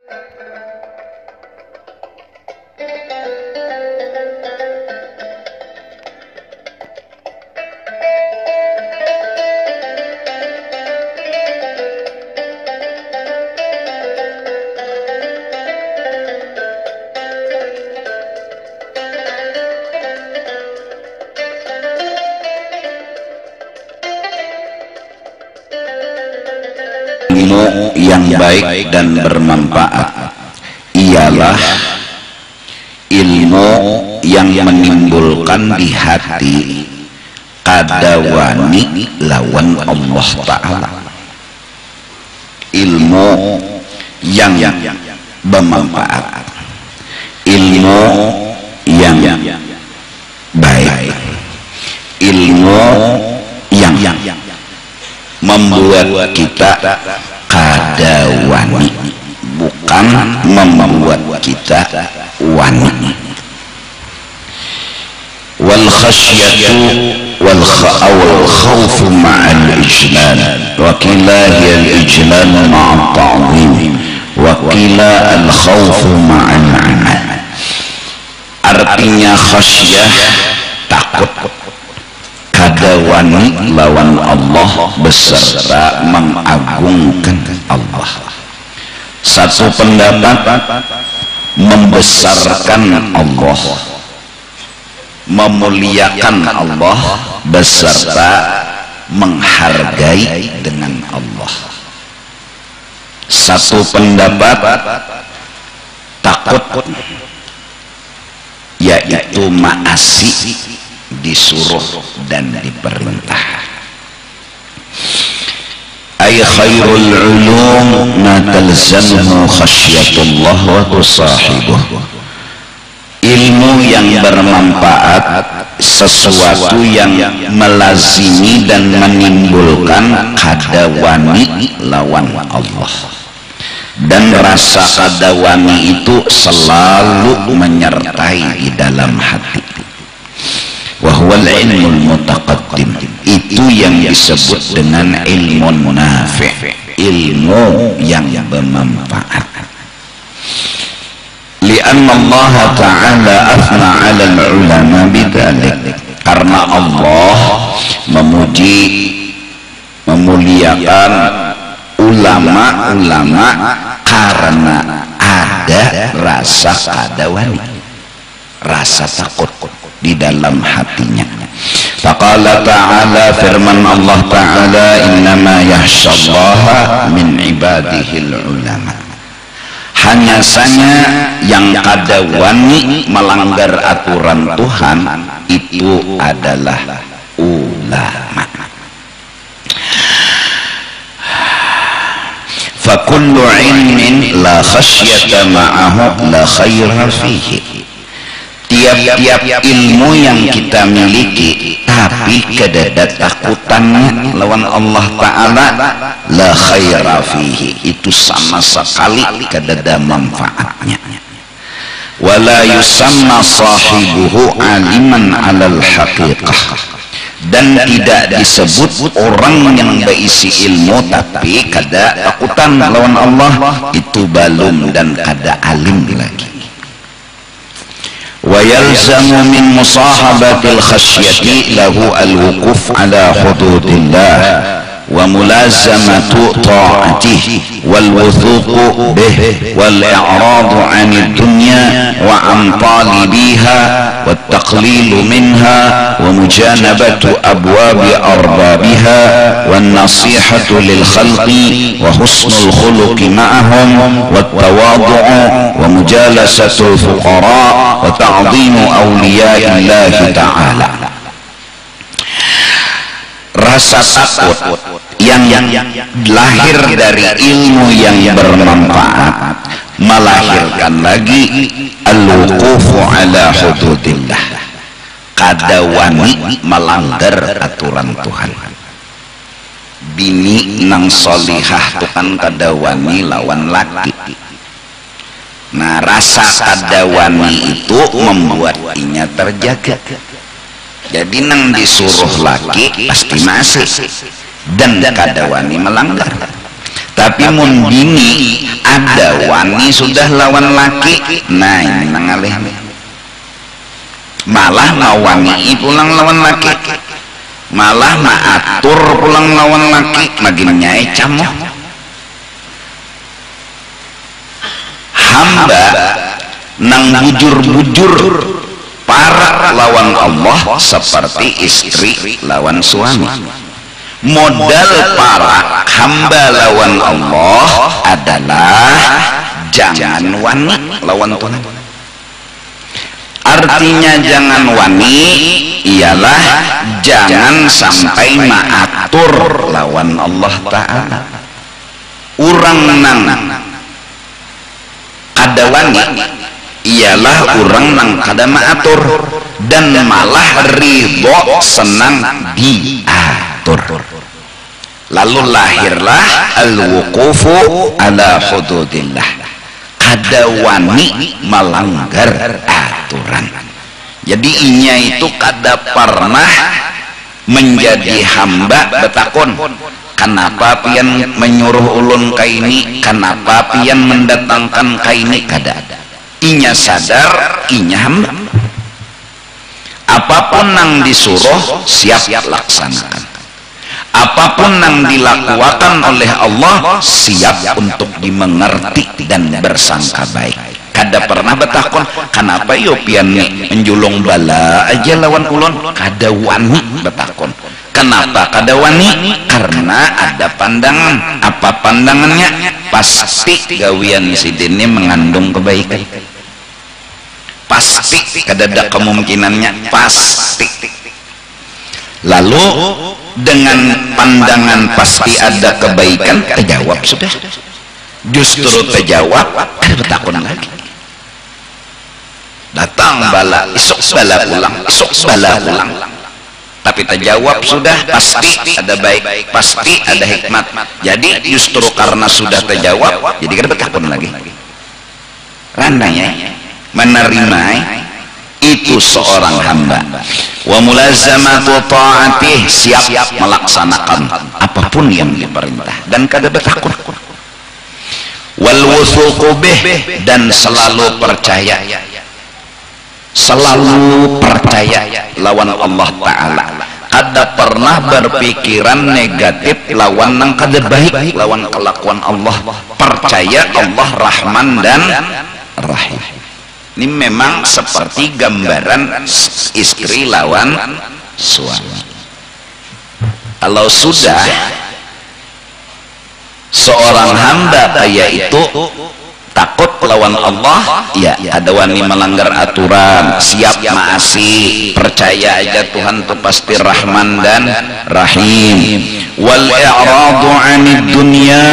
Ilmu yang baik dan bermanfaat ialah ilmu yang menimbulkan di hati kadawani lawan Allah Ta'ala. Ilmu yang bermanfaat, ilmu yang baik, ilmu yang membuat kita kadawani, bukan membuat kita wani. Wal khasyatu wal khawfu ma'al ijlal, wa qila hiya al ijlal ma'a ta'zim, wa qila al khawfu ma'al amal. Artinya khasyah takut, kadawani lawan Allah beserta mengagungkan Allah. Satu pendapat membesarkan Allah, memuliakan Allah beserta menghargai dengan Allah. Satu pendapat takut yaitu ma'asi, disuruh dan diperintah. Ay khairul ulum ma talzamuhu khasyatullah wa tusahibuh. Ilmu yang bermanfaat, sesuatu yang melazimi dan menimbulkan kadawani lawan Allah, dan rasa kadawani itu selalu menyertai di dalam hati. Wahwal ilmul mutaqaddim, itu yang disebut dengan ilmu nafi', ilmu yang bermanfaat. Lianna Allah Ta'ala afna 'ala al-ulama bidzalik, karena Allah memuji, memuliakan ulama-ulama karena ada rasa kadawani, rasa takut di dalam hatinya. Faqala ta'ala, firman Allah Ta'ala, innama yakhshallaha min ibadihil ulama. Hanya saja yang kadawani melanggar aturan Tuhan itu adalah ulama. Fakullu ilmin la khasyata ma'ahu la khaira fihi. Tiap-tiap ilmu yang kita miliki tapi kedada takutannya lawan Allah Ta'ala, la khaira fihi, itu sama sekali kedada manfaatnya. Wala yusamma sahibuhu aliman alal haqiqah, dan tidak disebut orang yang berisi ilmu tapi kada takutan lawan Allah itu balum dan kada alim lagi. Wa yalzamu min musahabatil khasyati lahu al-wuquf ala hududillah wa mulazamatu ta'atihi wal wuthuqu bih wal i'radu 'anid dunya wa an talibiha wat taqlilu minha wa mujanabatu abwabi arbabiha wan nasihatu lil khalqi wa husnul khuluqi ma'ahum wat tawadhu'u wa mujalasatul fuqara wa ta'dhimu awliya'illahi ta'ala. Rasa takut yang lahir dari ilmu yang bermanfaat melahirkan lagi al-wuqufu ala hududillah, kadawani melanggar aturan Tuhan. Bini nang solihah Tuhan kadawani lawan laki. Nah, rasa kadawani itu membuat inya terjaga. Jadi nang disuruh laki pasti masih, dan kadawani melanggar. Tapi mun bini ada wani sudah lawan laki, nah ini nangalih malah ngawani pulang lawan laki, malah maatur pulang lawan laki, makin nyai camoh. Hamba nang bujur-bujur para lawan Allah seperti istri lawan suami. Modal para hamba lawan Allah adalah jangan wani lawan Tuhan. Artinya jangan wani ialah jangan sampai maatur lawan Allah Ta'ala. Urang nang kada wani ialah urang nang kada maatur dan malah ridho senang diatur. Lalu lahirlah al-wuqufu ala hududillah, kada wani melanggar aturan. Jadi inya itu kada pernah menjadi hamba betakon, kenapa pian menyuruh ulun kaini, kenapa pian mendatangkan kaini, kada. Inya sadar inya hamba, apapun nang disuruh siap laksanakan, apapun yang dilakukan oleh Allah siap untuk dimengerti dan bersangka baik. Kada pernah betakon kenapa yo pian menjulung bala aja lawan ulun, kada wani betakon. Kenapa kada wani? Karena ada pandangan. Apa pandangannya? Pasti gawian sidin ini mengandung kebaikan, pasti kada ada kemungkinannya, pasti. Lalu dengan pandangan pasti ada kebaikan, terjawab sudah. Justru terjawab, ada betakun lagi. Datang bala, esok bala pulang, esok bala pulang. Tapi terjawab sudah, pasti ada baik, pasti ada hikmat. Jadi justru karena sudah terjawab, jadi kada betakun lagi. Randanya menerima itu seorang hamba. Wa mulazamatu ta'atih, siap melaksanakan apapun yang diperintah dan kada bertakut. Wal wuthuqu bih, dan selalu percaya, selalu percaya lawan Allah Ta'ala. Kada pernah berpikiran negatif lawan nang kada baik, lawan kelakuan Allah. Percaya Allah Rahman dan Rahim. Ini memang seperti gambaran istri lawan suami. Kalau sudah seorang hamba kayak itu takut lawan Allah, ya ada wani melanggar aturan, siap maasi, percaya aja Tuhan itu pasti Rahman dan Rahim. Wal i'radu 'anid dunya,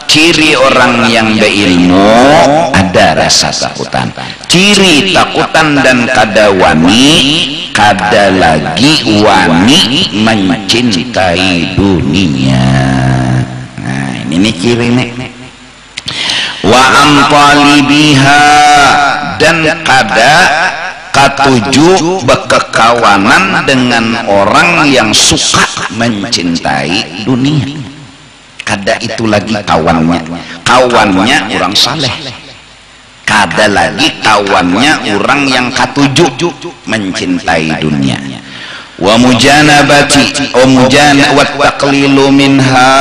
ciri orang yang berilmu ada rasa takutan. Ciri takutan dan kada wani, kada lagi wani mencintai dunia. Nah ini ciri nih. Wa amtalibiha, dan kada katuju berkekawanan dengan orang yang suka mencintai dunia. Kada itu lagi kawannya, kawannya orang saleh. Kada lagi kawannya orang yang katuju mencintai dunia. Wa mujanabati wa taqlilu minha,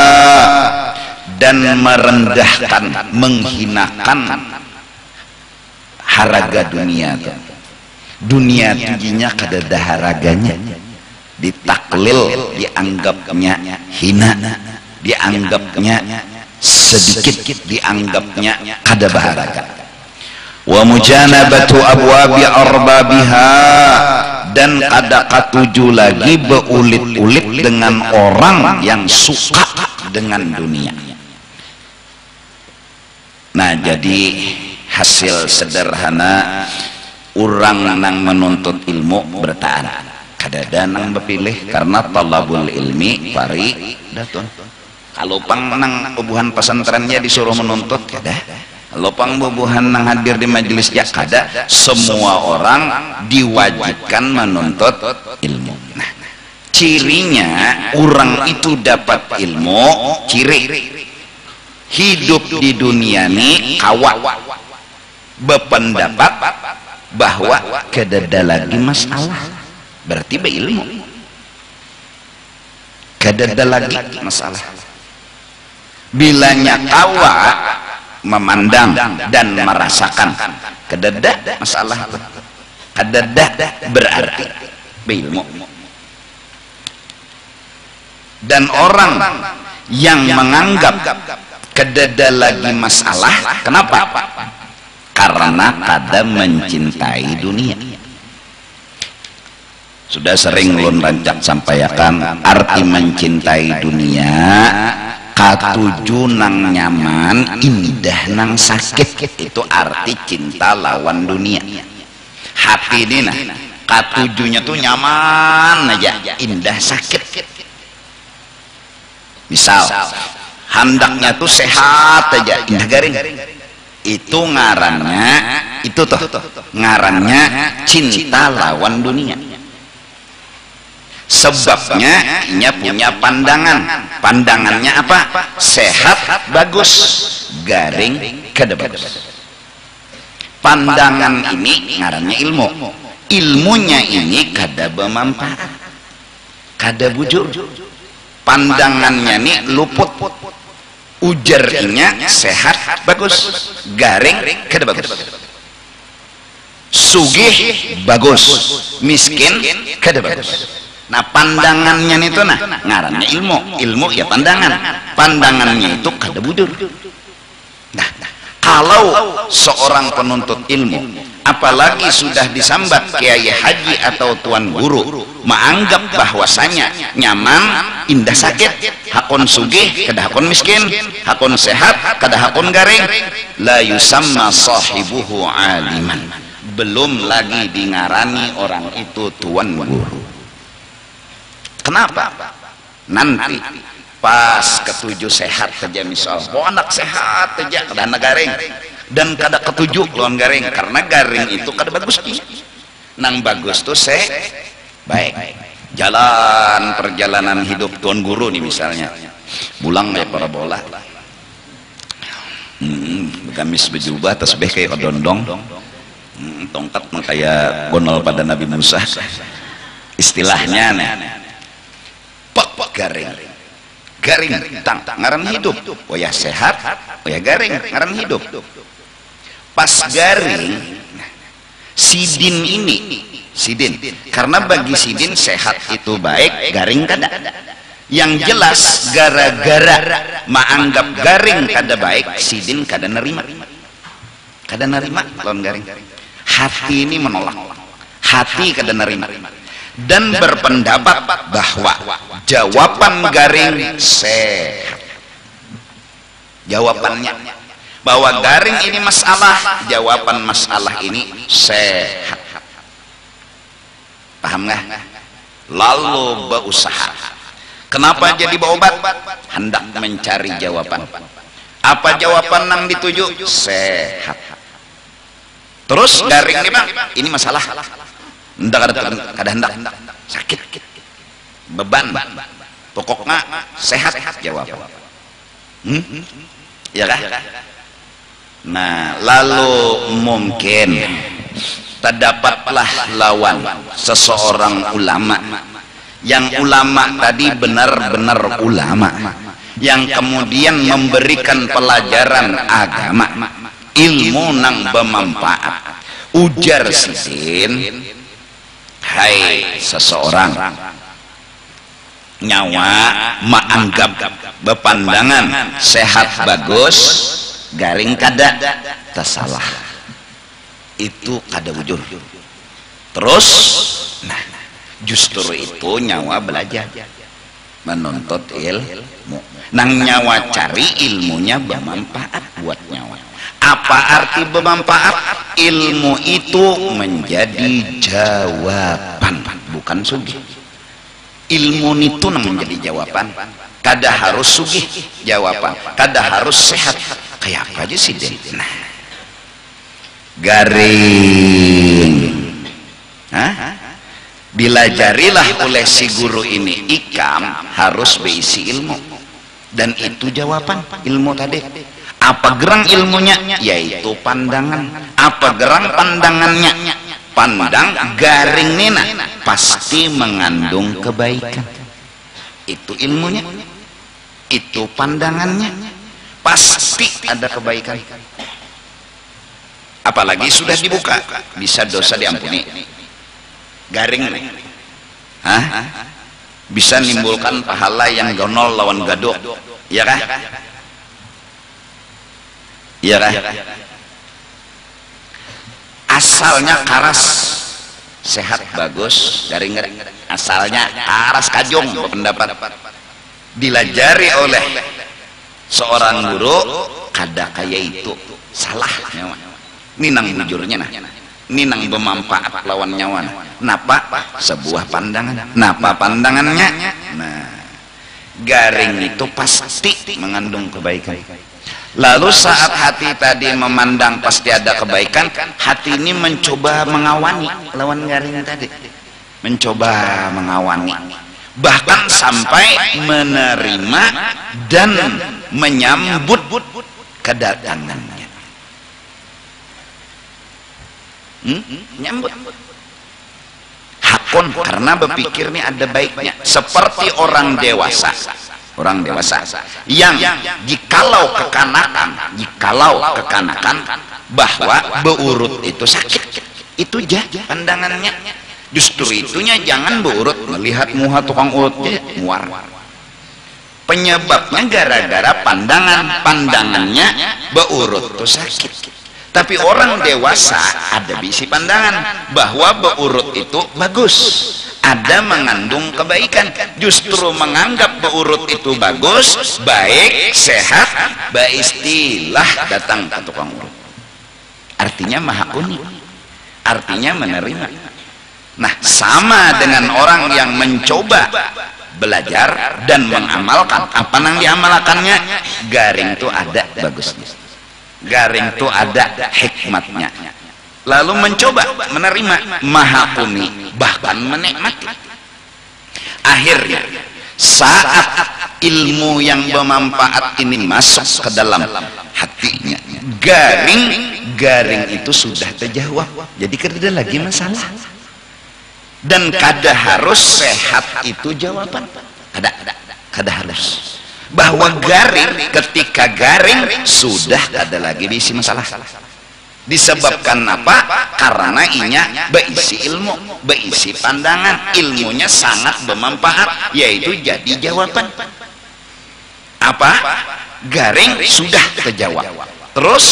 dan merendahkan, menghinakan haraga dunia. Dunia tingginya kada ada haraganya, ditaklil, dianggapnya hina, dianggapnya sedikit, dianggapnya kada berharga. Wa mujanabatu abwabi arbabiha, dan kada katuju lagi beulit-ulit dengan orang yang suka dengan dunia. Nah jadi hasil sederhana orang nang menuntut ilmu bertahan, kada ada nang berpilih karena talabul ilmi pari datun. Kalau pang nang bubuhan pesantrennya disuruh menuntut kada, kalau pang bubuhan nang hadir di majelis ya kada. Semua orang diwajibkan menuntut ilmu. Nah cirinya orang itu dapat ilmu, ciri hidup di dunia ini kawa berpendapat bahwa kedada lagi masalah, berarti berilmu. Kedada lagi masalah. Bilanya kawa memandang dan merasakan, kedada masalah. Kedada berarti berilmu. Dan orang yang menganggap kedada lagi masalah, kenapa? Karena kada mencintai dunia. Sudah sering ulun rancak sampaikan arti mencintai dunia, katuju nang nyaman, indah nang sakit. Itu arti cinta lawan dunia. Hati ini nah, katujunya tuh nyaman aja, indah sakit. Misal handaknya tuh sehat aja, indah garing. Itu ngarannya, itu tuh ngarannya cinta lawan dunia. Sebabnya ia punya pandangannya apa? Sehat bagus, garing kada bagus. Pandangan ini ngarannya ilmu. Ilmunya ini kada bermanfaat, kada bujur. Pandangannya ini luput, ujarnya sehat bagus, garing kada bagus. Sugih bagus, miskin kada bagus. Nah pandangannya itu nah ngarannya ilmu ya pandangan. Pandangannya itu kada bujur. Nah kalau seorang penuntut ilmu, apalagi sudah disambat kiai haji atau tuan guru, menganggap bahwasanya nyaman, indah sakit, hakon sugih kada hakon miskin, hakon sehat kada hakon garing, la yusamma sahibuhu aliman. Belum lagi dingarani orang itu tuan guru. Kenapa? Nanti pas ketujuh sehat saja, misal anak sehat saja kada garing dan kada ketujuh lawan garing, karena garing itu kada bagus. Nang bagus tuh baik. Jalan perjalanan hidup tuan guru nih misalnya, pulang kayak para bola, gamis berjubah tasbih kayak odondong, tongkat kayak gonol pada Nabi Musa, istilahnya nih. Garing tang ngaran hidup, oh ya sehat, oh ya garing ngaran hidup. Pas garing sidin ini, karena bagi sidin sehat itu baik, garing kada. Yang jelas gara-gara menganggap garing kada baik, sidin kada nerima lawan garing. Hati ini menolak, hati kada nerima dan berpendapat bahwa jawaban garing sehat. Jawabannya bahwa garing ini masalah, jawaban masalah ini sehat. Paham nggak? Lalu berusaha. Kenapa jadi berobat? Hendak mencari jawaban. Apa jawaban yang dituju? Sehat. Terus garing nih bang, ini masalah. Hendak kada hendak sakit, beban, pokoknya sehat jawab. Ya kah? Nah lalu mungkin terdapatlah lawan seseorang ulama, yang ulama tadi benar-benar ulama, yang kemudian memberikan pelajaran agama, ilmu nang bermanfaat. Ujar sidin, hai seseorang nyawa menganggap berpandangan sehat bagus, garing kada, tersalah. Itu kada bujur. Terus nah justru itu nyawa belajar menuntut ilmu. Nang nyawa cari ilmunya bermanfaat buat nyawa. Apa arti bermanfaat? Ilmu itu menjadi jawaban, bukan sugih. Ilmu itu menjadi jawaban. Kada harus sugih jawaban, kada harus sehat. Kayak apa aja sih Den? Nah, garing. Bila jarilah oleh si guru ini ikam, harus berisi ilmu. Dan itu jawaban ilmu tadi. Apa gerang ilmunya? Yaitu pandangan. Apa gerang pandangannya? Pandang garing nina pasti mengandung kebaikan. Itu ilmunya. Itu pandangannya. Pasti ada kebaikan. Apalagi sudah dibuka, bisa dosa diampuni. Garing nih. Hah? Bisa menimbulkan pahala yang gonol lawan gaduh, ya kah? Ya kah? Asalnya karas, sehat bagus, garing. Asalnya karas kajong, pendapat. Dilajari oleh seorang guru, kada kaya itu salah. Ninang bujurnya nah. Ninang bermanfaat lawan nyawa. Napa? Sebuah pandangan. Napa pandangannya? Nah, garing itu pasti mengandung kebaikan. Lalu saat hati tadi memandang pasti ada kebaikan, hati ini mencoba mengawani lawan garing tadi. Mencoba mengawani. Bahkan sampai menerima dan menyambut kedatangannya. Nyambut hakun karena berpikir ini ada baiknya, seperti orang dewasa yang jikalau kekanakan bahwa beurut itu sakit, itu pandangannya. Justru itunya jangan beurut, melihat muha tukang urutnya muar. Penyebabnya gara-gara pandangannya beurut itu sakit. Tapi orang dewasa ada bisi pandangan bahwa beurut itu bagus, ada mengandung kebaikan. Justru menganggap beurut itu bagus, baik, sehat, beristilah datang ke tukang urut. Artinya maha unik, artinya menerima. Nah, sama dengan orang yang mencoba belajar dan mengamalkan. Apa yang diamalkannya? Garing itu ada bagusnya, garing itu ada hikmatnya. Lalu mencoba menerima, maha uni, bahkan menikmati. Akhirnya saat ilmu yang bermanfaat ini masuk ke dalam hatinya, garing itu sudah terjawab. Jadi kada lagi masalah. Dan kada harus sehat itu jawaban. Kada harus. Bahwa ketika garing sudah ada lagi diisi masalah. Disebabkan apa? Karena inya berisi ilmu, berisi pandangan, ilmunya sangat bermanfaat, yaitu jadi jawaban. Apa? Garing sudah terjawab. Terus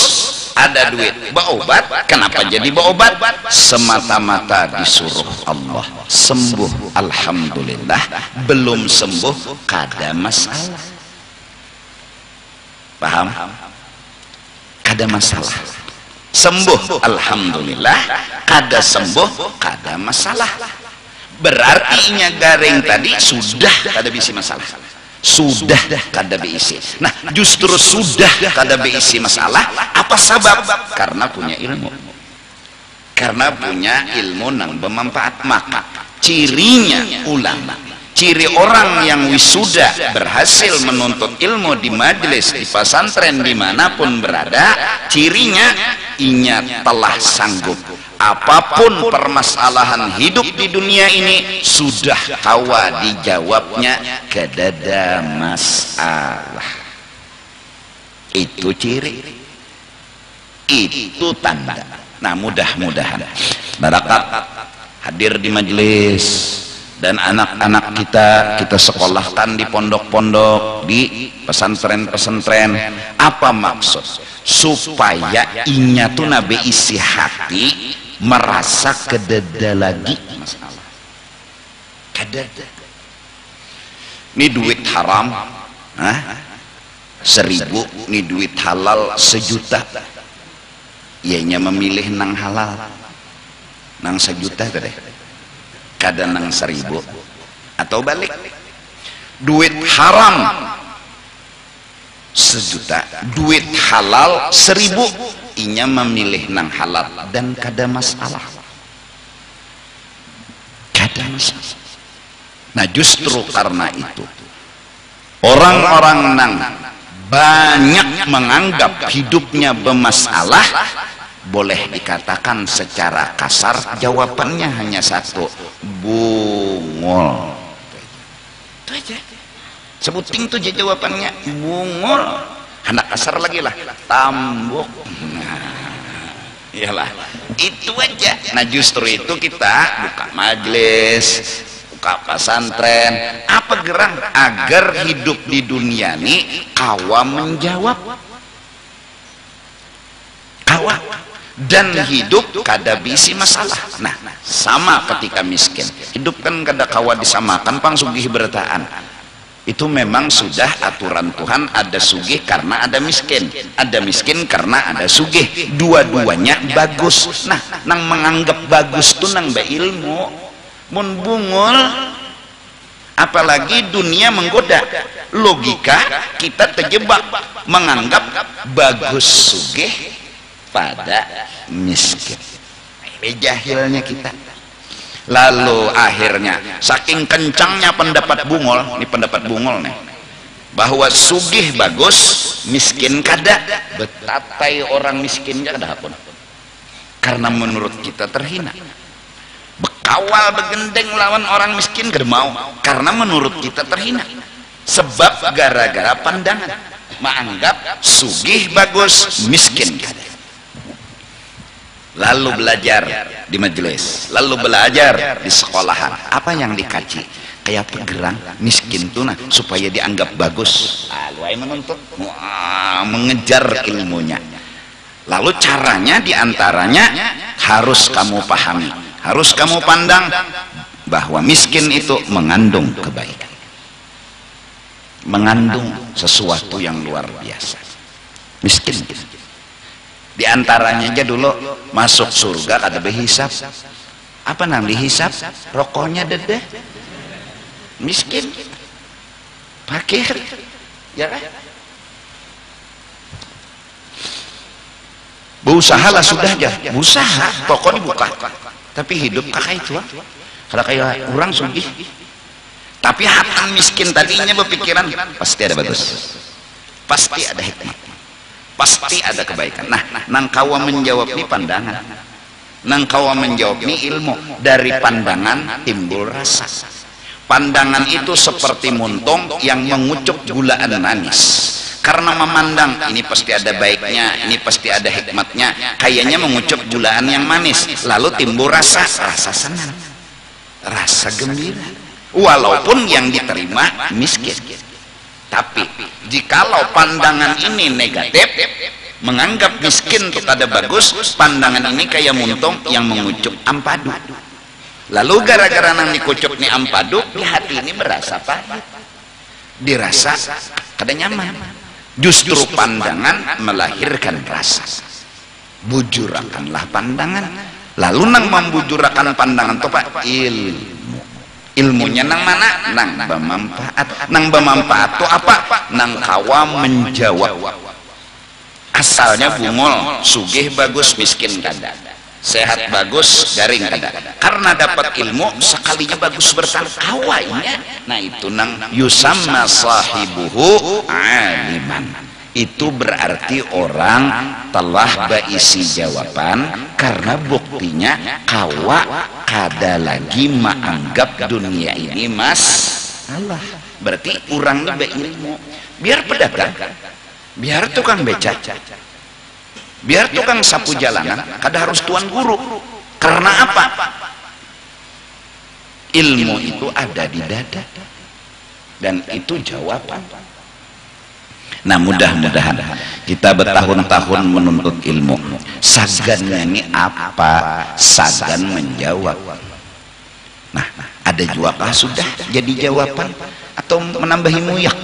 ada duit, berobat. Kenapa jadi berobat? Semata-mata disuruh Allah. Sembuh, alhamdulillah. Belum sembuh, kada masalah. Paham? Kada masalah. Sembuh alhamdulillah, kada sembuh kada masalah. Berarti nya garing tadi sudah kada bisi masalah. Sudah kada bisi. Nah, justru sudah kada bisi masalah. Apa sebab? Karena punya ilmu. Karena punya ilmu yang bermanfaat. Maka cirinya ulama, ciri orang yang wisuda berhasil menuntut ilmu di majelis, di pesantren, dimanapun berada, cirinya inya telah sanggup apapun permasalahan hidup di dunia ini sudah kawa dijawabnya, kedada masalah. Itu ciri, itu tanda. Nah, mudah-mudahan barakat hadir di majelis dan anak-anak kita sekolahkan di pondok-pondok, di pesantren-pesantren. Apa maksud? Supaya inya tuh nabi isi hati merasa kedada lagi masalah. Kedada. Ini duit haram, 1.000, ini duit halal 1 juta. Ianya memilih nang halal, nang 1 juta tadi. Kadang nang 1.000 atau balik. Duit haram 1 juta, duit halal 1.000, inya memilih nang halal dan kada masalah. Kada masalah. Nah, justru karena itu orang-orang nang banyak menganggap hidupnya bermasalah, boleh dikatakan secara kasar jawabannya hanya satu, bungul. Itu aja. Sebuting tuh jawabannya, bungul. Anak kasar lagi lah, tambuk. Nah, iyalah, itu aja. Nah justru itu kita buka majelis, buka pesantren, apa gerang agar hidup di dunia ini kawa menjawab, kawa dan hidup kada bisi masalah. Nah sama ketika miskin, hidup kan kada kawa disamakan pang sugih bertaan. Itu memang sudah aturan Tuhan, ada sugih karena ada miskin, ada miskin karena ada sugih, dua-duanya bagus. Nah nang menganggap bagus tuh nang beilmu, mun bungul apalagi dunia menggoda, logika kita terjebak menganggap bagus sugih pada miskin. Ini jahilnya kita. Lalu akhirnya saking kencangnya pendapat bungul, ini pendapat bungul nih, bahwa sugih bagus, miskin kada, betatai orang miskin kada pun, karena menurut kita terhina. Bekawal begendeng lawan orang miskin kada mau, karena menurut kita terhina. Sebab gara-gara pandangan menganggap sugih bagus, miskin kada. Lalu belajar di majelis, lalu belajar di sekolahan, apa yang dikaji kayak pegerang miskin tuh nah supaya dianggap bagus. Lalu menuntut mengejar ilmunya. Lalu caranya diantaranya harus kamu pahami, harus kamu pandang bahwa miskin itu mengandung kebaikan, mengandung sesuatu yang luar biasa. Miskin di antaranya aja dulu masuk surga kada berhisap. Apa nang dihisap? Rokoknya dede. Miskin, fakir, ya kan? Berusahalah sudah aja, usaha, toko dibuka. Tapi hidup kakak itu, kada kayak orang sugih. Tapi hatan miskin tadinya berpikiran pasti ada bagus, pasti ada hikmah, pasti ada kebaikan. Nah, nang kawa menjawab ini pandangan, nang kawa menjawab ini ilmu. Dari pandangan timbul rasa. Pandangan itu seperti muntung yang mengucup gulaan manis. Karena memandang ini pasti ada baiknya, ini pasti ada hikmatnya, kayaknya mengucup gulaan yang manis. Lalu timbul rasa senang, rasa gembira, walaupun yang diterima miskin. Tapi jikalau pandangan ini negatif, menganggap miskin itu kada bagus, pandangan ini kayak muntung yang mengucup ampadu. Lalu gara-gara nang dikucup nih ampadu, di hati ini berasa pahit, dirasa kada nyaman. Justru pandangan melahirkan rasa. Bujurakanlah pandangan. Lalu nang membujurakan pandangan itu pak ilmu. Ilmunya nang mana? Nang bermanfaat. Nang bermanfaat itu apa? Nang kawa menjawab. Asalnya bungul, sugih bagus, miskin kada, sehat bagus, garing kada. Karena dapat ilmu sekalinya bagus bertangkawainya. Nah itu nang yusamma sahibuhu aliman. Itu berarti orang telah berisi jawaban, karena buktinya kawa kada lagi menganggap dunia ini masalah. Berarti orang ini berilmu. Biar pedagang, biar tukang beca, biar tukang sapu jalanan, kada harus tuan guru. Karena apa? Ilmu itu ada di dada, dan itu jawaban. Nah mudah-mudahan kita bertahun-tahun menuntut ilmu, sagannya ini apa? Sagan menjawab. Nah ada juga sudah jadi jawaban atau menambahi muyak?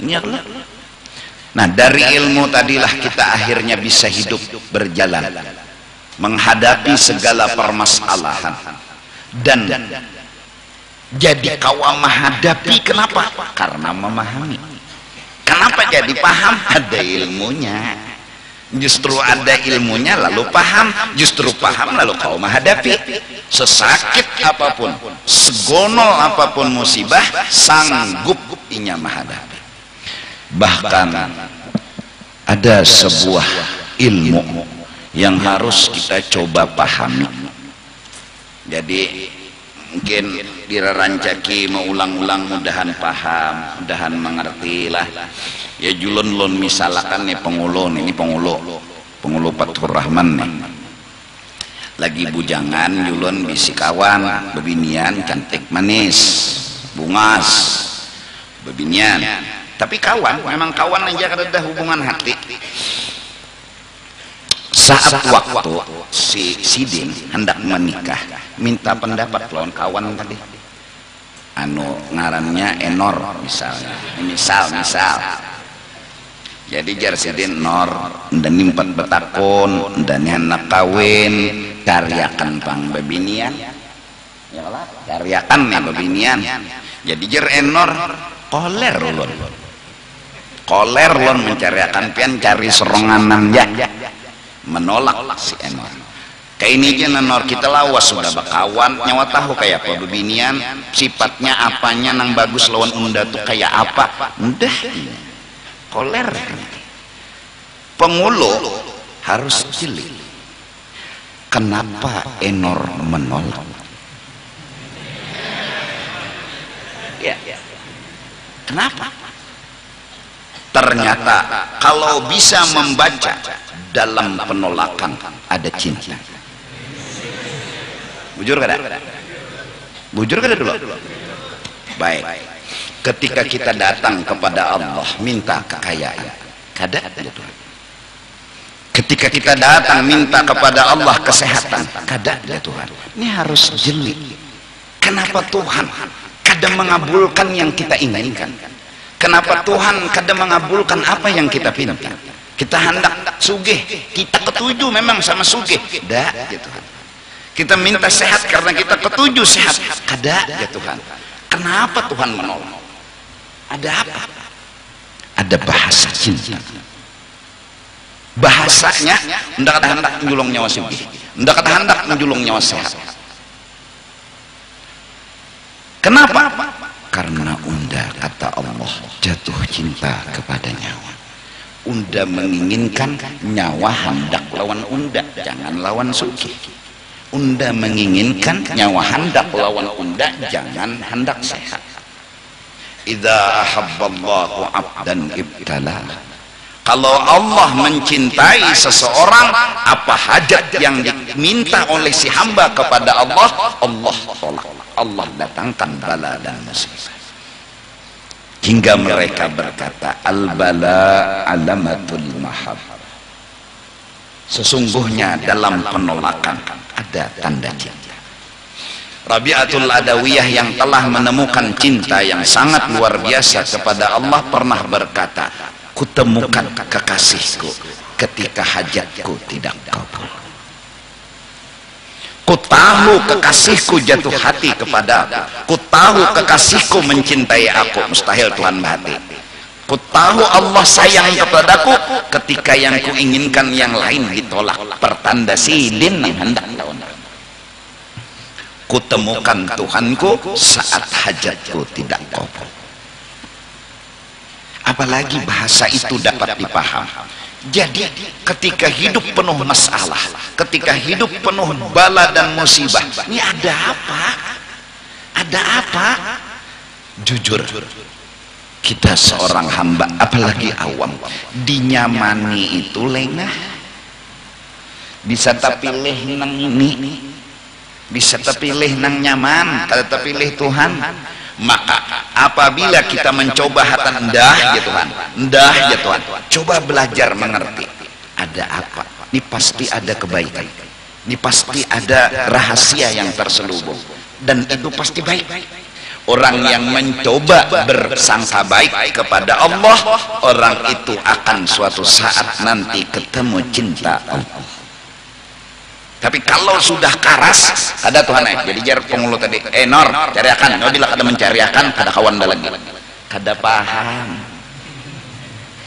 Ini adalah. Nah dari ilmu tadilah kita akhirnya bisa hidup berjalan, menghadapi segala permasalahan, dan jadi kawa menghadapi. Kenapa? Karena memahami. Kenapa jadi paham? Ada ilmunya. Justru ada ilmunya lalu paham, justru paham lalu kau menghadapi. Sesakit apapun, segonol apapun musibah, sanggup inya menghadapi. Bahkan ada sebuah ilmu yang harus kita coba pahami. Jadi mungkin dirarancaki mengulang-ulang, mudahan paham, mudahan mengerti lah. Ya julun-lun misalkan nih pengulo Fathur Rahman nih. Lagi bujangan julun bisi kawan, bebinian cantik manis, bungas, bebinian. Tapi kawan, memang kawan aja kada hubungan hati. Saat waktu si Sidin hendak menikah, minta pendapat lawan kawan tadi. Ngarannya Enor misalnya. Misal. Jadi jar Sidin Nor, dan nimpat betakun, dan hendak kawin, karyakan pang bebinian. Ya lah, karyakan nih bebinian. Jadi jar Enor koler lon mencariakan pian cari seronganan ya, menolak si Enor. Kayak ini aja Enor, kita lawas sudah bakawan nyawa tahu kayak apa bebinian, sifatnya apanya nang bagus lawan unda tuh kayak apa, udah koler. Pengulo harus jeli. Kenapa Enor menolak? Ya, kenapa? Ternyata kalau bisa membaca dalam penolakan ada cinta. Bujur kada? Bujur kada dulu? Baik. Ketika kita datang kepada Allah minta kekayaan, kada ya Tuhan. Ketika kita datang minta kepada Allah kesehatan, kada ya Tuhan. Ini harus jeli. Kenapa Tuhan kada mengabulkan yang kita inginkan? Kenapa Tuhan kadang mengabulkan apa yang kita pinta? Kita hendak sugih, kita ketujuh memang sama sugih, dah ya Tuhan. Kita minta sehat karena kita ketujuh sehat, kada ya Tuhan. Kenapa Tuhan menolak? Ada apa? Ada bahasa cinta. Bahasanya hendak menjulung nyawa sugih, hendak menjulung nyawa sehat. Kenapa? Karena unda kata Allah jatuh cinta kepada nyawa. Unda menginginkan nyawa hendak lawan unda, jangan lawan sugih. Unda menginginkan nyawa hendak lawan unda, jangan hendak sehat. Idza ahabballahu 'abdan ibtala. Kalau Allah mencintai seseorang, apa hajat yang diminta oleh si hamba kepada Allah, Allah tolak. Allah datangkan bala dan musibah. Hingga mereka berkata, al-bala alamatul mahab. Sesungguhnya dalam penolakan ada tanda cinta. Rabi'atul Adawiyah yang telah menemukan cinta yang sangat luar biasa kepada Allah pernah berkata, kutemukan kekasihku ketika hajatku tidak kabul. Ku tahu kekasihku jatuh hati kepada aku. Ku tahu kekasihku mencintai aku. Mustahil Tuhan berhati. Ku tahu Allah sayang kepadaku ketika yang kuinginkan yang lain ditolak. Pertanda Sidin yang hendak lawan. Ku temukan Tuhanku saat hajatku tidak kabul. Apalagi bahasa itu dapat dipaham. Jadi ketika hidup penuh masalah, ketika hidup penuh bala dan musibah, ini ada apa? Ada apa? Jujur, kita seorang hamba, apalagi awam, dinyamani itu lengah. Bisa terpilih nang ini, bisa terpilih nang nyaman, kada terpilih Tuhan. Maka apabila kita mencoba hatan endah ya Tuhan, coba belajar mengerti ada apa. Ini pasti ada kebaikan, ini pasti ada rahasia yang terselubung, dan itu pasti baik. Orang yang mencoba bersangka baik kepada Allah, orang itu akan suatu saat nanti ketemu cinta Allah. Tapi kalau sudah karas, ada Tuhan jadi jar pengulo tadi, Nor, cariakan. Bila kada mencariakan, kada kawan dah lagi, kada paham.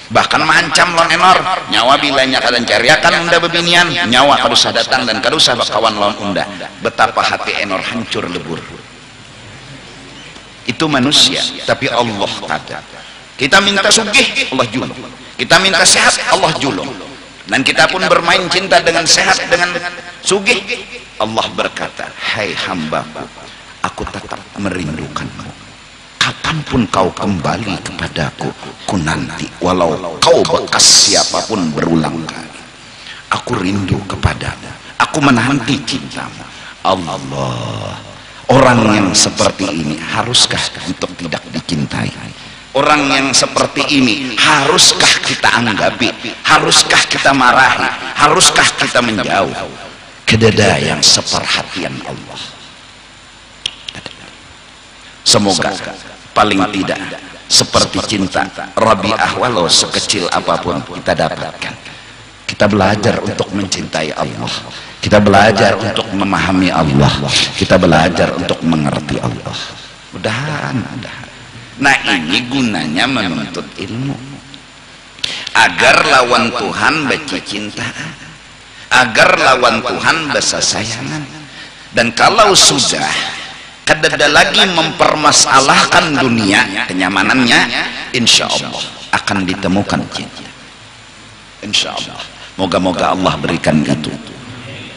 Bahkan mancam lawan Enor, nyawa bilanya kada cariakan unda bebinian, nyawa kada usah datang dan kada usah bakawan lawan unda. Betapa hati Enor hancur lebur. itu manusia, tapi Allah ada. Kita minta sugih, Allah julung. Kita minta sehat, Allah julung. Dan kita pun bermain cinta dengan sehat, dengan sugih. Allah berkata, hai hambaku, aku tetap merindukanmu. Kapanpun kau kembali kepadaku, ku nanti walau kau bekas siapapun berulang kali. Aku rindu kepadamu, aku menanti cintamu. Allah, orang yang seperti ini haruskah untuk tidak dicintai? Orang yang seperti ini haruskah kita anggapi? Haruskah kita marahi? Haruskah kita menjauh? Kedada yang seperhatian Allah. Semoga paling tidak seperti cinta Rabi'ah, walau sekecil apapun kita dapatkan. Kita belajar untuk mencintai Allah. Kita belajar untuk memahami Allah. Kita belajar untuk mengerti Allah. Mudah-mudahan. Nah, ini gunanya menuntut ilmu. Agar lawan Tuhan baca cinta. Agar lawan Tuhan basa sayangan. Dan kalau sudah kadada lagi mempermasalahkan dunia, kenyamanannya, insya Allah akan ditemukan cinta. Insya Allah. Moga-moga Allah berikan itu.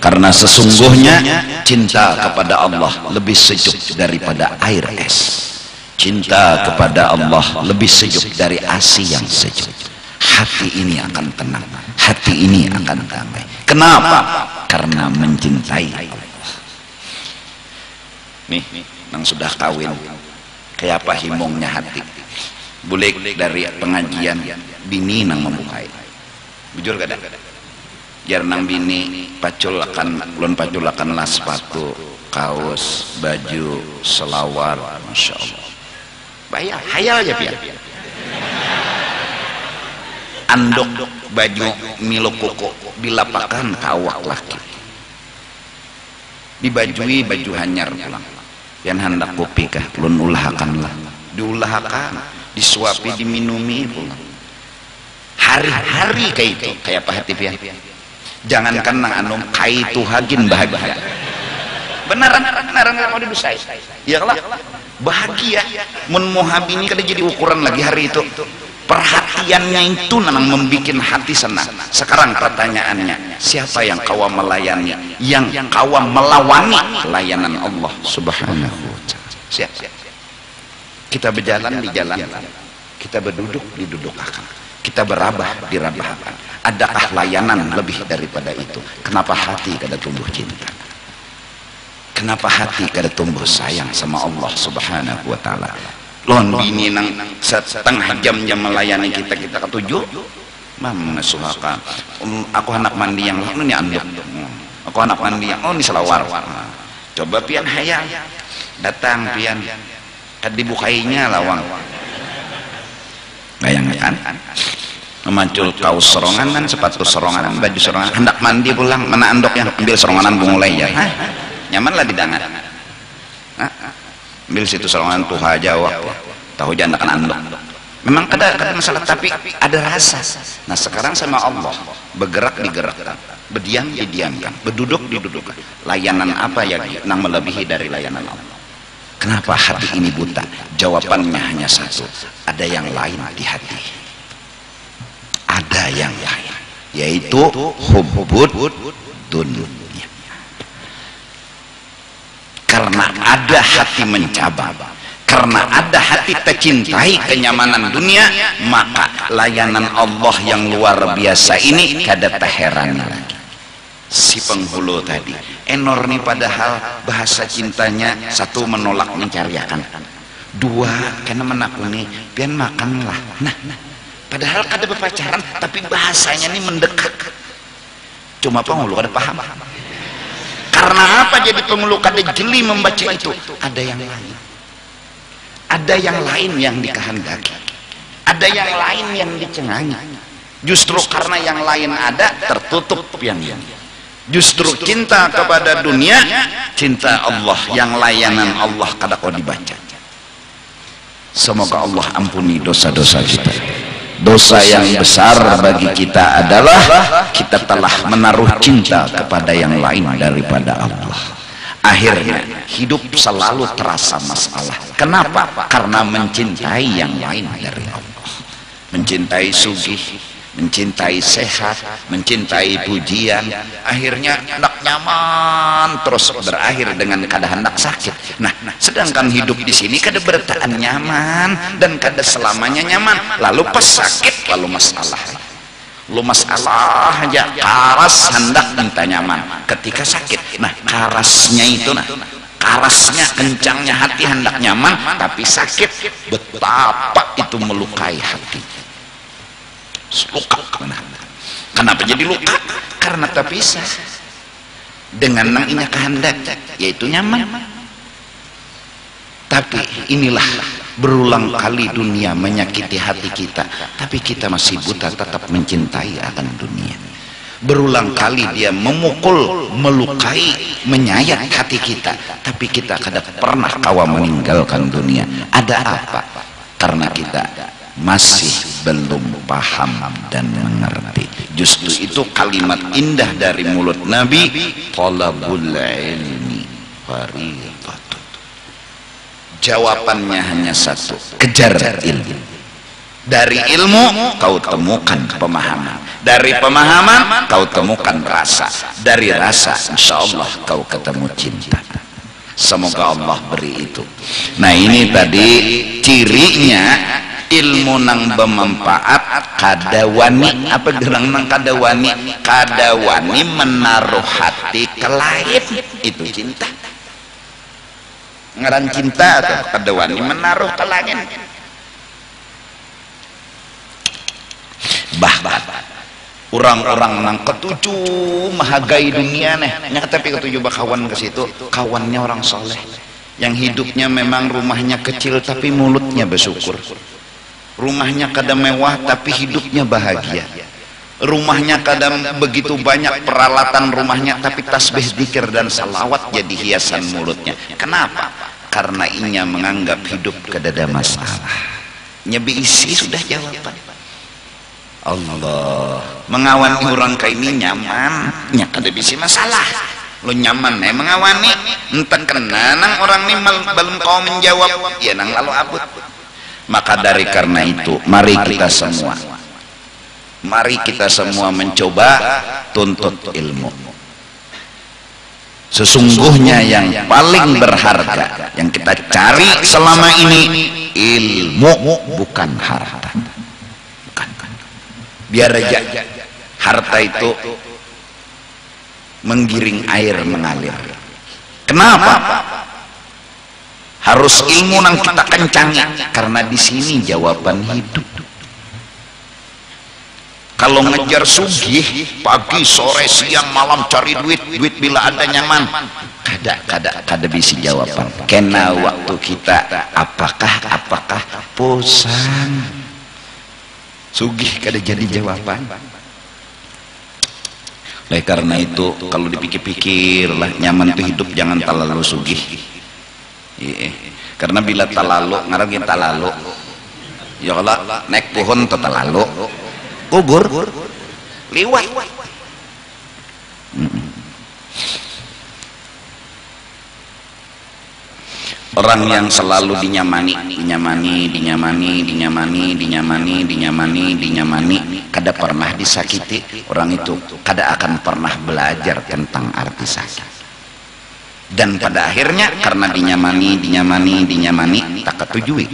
Karena sesungguhnya cinta kepada Allah lebih sejuk daripada air es. Cinta kepada Allah lebih sejuk dari ASI yang sejuk. Hati ini akan tenang, hati ini akan damai. Kenapa? Karena mencintai Allah. Nih, yang sudah kawin, kayak apa himungnya hati. Bulik dari pengajian, bini nang membukai. Bujur kada? Jar nang bini ulun pacul akan lah sepatu, kaos, baju, selawar, masya Allah. Bayar, hayal aja pian. Andok baju milo koko dilapakan kawak laki. Dibajui baju hanyar pulang. Yang hendak kopi kah, ulun ulahakan lah. Diulahakan, disuapi, diminumi pulang. Hari-hari kayak itu, kayak apa hati pian. Jangankan nang anu kaitu hagin bahagia. Benaran mau didusai. Iyalah. Bahagia mun muhabini kada jadi ukuran lagi hari itu. Perhatiannya itu memang membuat hati senang. Sekarang pertanyaannya, siapa yang kau melayani, yang kau melawani layanan Allah Subhanahu wa ta'ala? Siapa? Kita berjalan di jalan, kita berduduk di dudukakan, kita berabah di rabahan. Adakah layanan lebih daripada itu? Kenapa hati kada tumbuh cinta? Kenapa hati kada tumbuh sayang sama Allah Subhanahu wa ta'ala? Lon bini nang setengah jam melayani kita ketujuh, mam suhaka. Aku anak mandi yang lalu ni anduk. Aku anak mandi yang ni selawar. Coba pian hayal, datang pian, kad dibukainya lawang. Bayangkan, memancul kaos seronganan, sepatu seronganan, baju seronganan, hendak mandi pulang, mana andoknya ambil seronganan mulai ya. Nyaman lah di dangan. Ambil situ serongan tuh aja waktu tahu jangan akan andok. Memang ada masalah, tapi ada rasa. Nah sekarang sama Allah bergerak digerakkan, berdiam didiamkan, berduduk didudukkan. Layanan apa yang nang melebihi dari layanan Allah? Kenapa hati ini buta? Jawabannya hanya satu, ada yang lain di hati. Ada yang lain, yaitu hubbud dunya. Karena ada hati mencabar, karena ada hati tercintai kenyamanan dunia, maka layanan Allah yang luar biasa ini kada terheran lagi. Si penghulu tadi enor nih, padahal bahasa cintanya satu menolak mencariakan, dua karena menakuni pian makanlah. Nah, padahal kada berpacaran tapi bahasanya nih mendekat. Cuma penghulu kada paham. Karena apa jadi penghulu kada jeli membaca itu? Ada yang lain. Ada yang lain yang dikehendaki. Ada yang lain yang dicengangi. Justru karena yang lain ada, tertutup yang. Justru cinta kepada dunia, cinta Allah, yang layanan Allah kada kau dibaca. Semoga Allah ampuni dosa-dosa kita. Dosa yang besar bagi kita adalah kita telah menaruh cinta kepada yang lain daripada Allah. akhirnya hidup selalu terasa masalah. Kenapa? Karena mencintai yang lain dari Allah, mencintai sugih, mencintai sehat, mencintai pujian, akhirnya hendak nyaman terus berakhir dengan kada hendak sakit. Nah, sedangkan hidup di sini kada bertahan nyaman dan kada selamanya nyaman. Lalu pas sakit lalu masalah. Lu masalah aja karas hendak minta nyaman ketika sakit. Nah, karasnya itu karasnya kencangnya hati hendak nyaman tapi sakit, betapa itu melukai hati. Luka. Kenapa jadi luka? Karena tak bisa dengan nang inya kehendak, yaitu nyaman. Tapi inilah berulang kali dunia menyakiti hati kita, tapi kita masih buta tetap mencintai akan dunia. Berulang kali dia memukul, melukai, menyayat hati kita, tapi kita kada pernah kawa meninggalkan dunia. Ada apa? Karena kita masih belum paham dan mengerti. Justru itu kalimat indah dari mulut Nabi, talabul ilmi fariidatun. Jawabannya hanya satu, kejar ilmu. Dari ilmu kau temukan pemahaman, dari pemahaman kau temukan rasa, dari rasa insya Allah kau ketemu cinta. Semoga Allah beri itu. Nah, ini tadi cirinya ilmu nang bermanfaat, kadawani apa gerang nang kadawani, kadawani menaruh hati ke lain, itu cinta. Ngaran cinta atau kadawani menaruh ke lain. Bahkan orang-orang nang ketujuh mahagai dunia tapi ketujuh bakawan ke situ, kawannya orang soleh yang hidupnya memang rumahnya kecil tapi mulutnya bersyukur. Rumahnya kadang mewah tapi hidupnya bahagia. Rumahnya kadang begitu banyak peralatan rumahnya tapi tasbih, zikir dan salawat jadi hiasan mulutnya. Kenapa? Karena inya menganggap hidup kada ada masalah. Nyebi isi sudah jawaban. Allah mengawani orang kayak ini nyaman, nya kada bisi masalah. Lo nyaman mengawani, enten kena nang orang ini belum kau menjawab, ya nang lalu abut. Maka dari karena itu mari kita semua mencoba tuntut ilmu. Sesungguhnya yang paling berharga yang kita cari selama ini ilmu, bukan harta. Bukan. Biar aja harta itu menggiring air mengalir. Kenapa? Harus ilmu nang kita kencangi, karena di sini jawaban hidup. Kalau ngejar sugih pagi sore siang malam cari duit bila ada nyaman, kada bisa jawaban. Kena waktu kita apakah bosan sugih kada jadi jawaban. Oleh karena itu kalau dipikir-pikir lah, nyaman tuh hidup jangan terlalu sugih. Karena bila talalu ngarang talalu ya kalau naik pohon atau talalu kubur liwat. Orang yang selalu dinyamani kada pernah disakiti, orang itu kada akan pernah belajar tentang arti sakit. Dan pada akhirnya karena dinyamani tak ketujui.